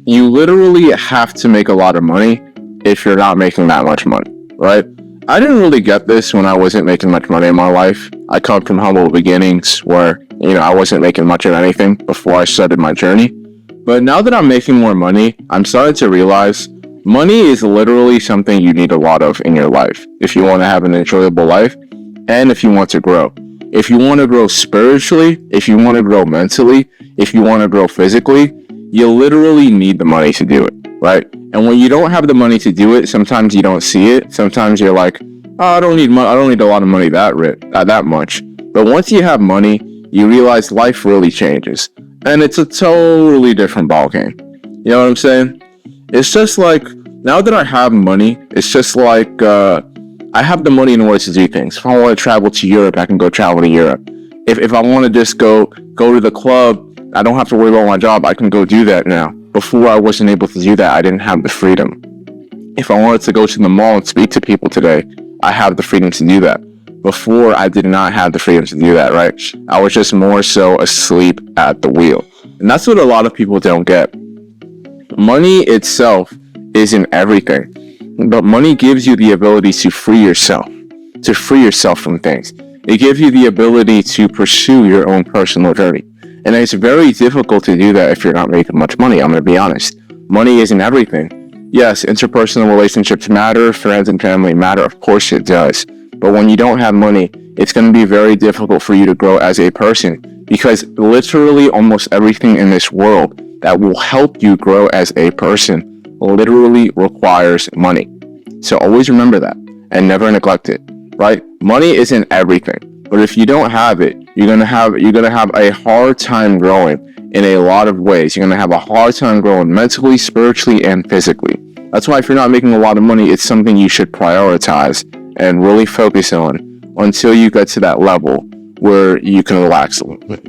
you literally have to make a lot of money if you're not making that much money, right? I didn't really get this when I wasn't making much money in my life. I come from humble beginnings where, I wasn't making much of anything before I started my journey. But now that I'm making more money, I'm starting to realize money is literally something you need a lot of in your life if you want to have an enjoyable life and if you want to grow. If you want to grow spiritually, if you want to grow mentally, if you want to grow physically, you literally need the money to do it, right? And when you don't have the money to do it, sometimes you don't see it. Sometimes you're like, oh, I don't need a lot of money that much. But once you have money, you realize life really changes. And it's a totally different ballgame. You know what I'm saying? It's just like, now that I have money, it's just like, I have the money in order to do things. If I want to travel to Europe, I can go travel to Europe. If I want to just go to the club, I don't have to worry about my job. I can go do that now. Before I wasn't able to do that. I didn't have the freedom. If I wanted to go to the mall and speak to people today, I have the freedom to do that. Before, I did not have the freedom to do that, right? I was just more so asleep at the wheel. And that's what a lot of people don't get. Money itself isn't everything. But money gives you the ability to free yourself from things. It gives you the ability to pursue your own personal journey. And it's very difficult to do that if you're not making much money. I'm going to be honest. Money isn't everything. Yes, interpersonal relationships matter. Friends and family matter. Of course it does. But when you don't have money, it's going to be very difficult for you to grow as a person. Because literally almost everything in this world that will help you grow as a person literally requires money. So always remember that and never neglect it, right? Money isn't everything. But if you don't have it, you're gonna have a hard time growing in a lot of ways. You're gonna have a hard time growing mentally, spiritually, and physically. That's why if you're not making a lot of money, it's something you should prioritize and really focus on until you get to that level where you can relax a little bit.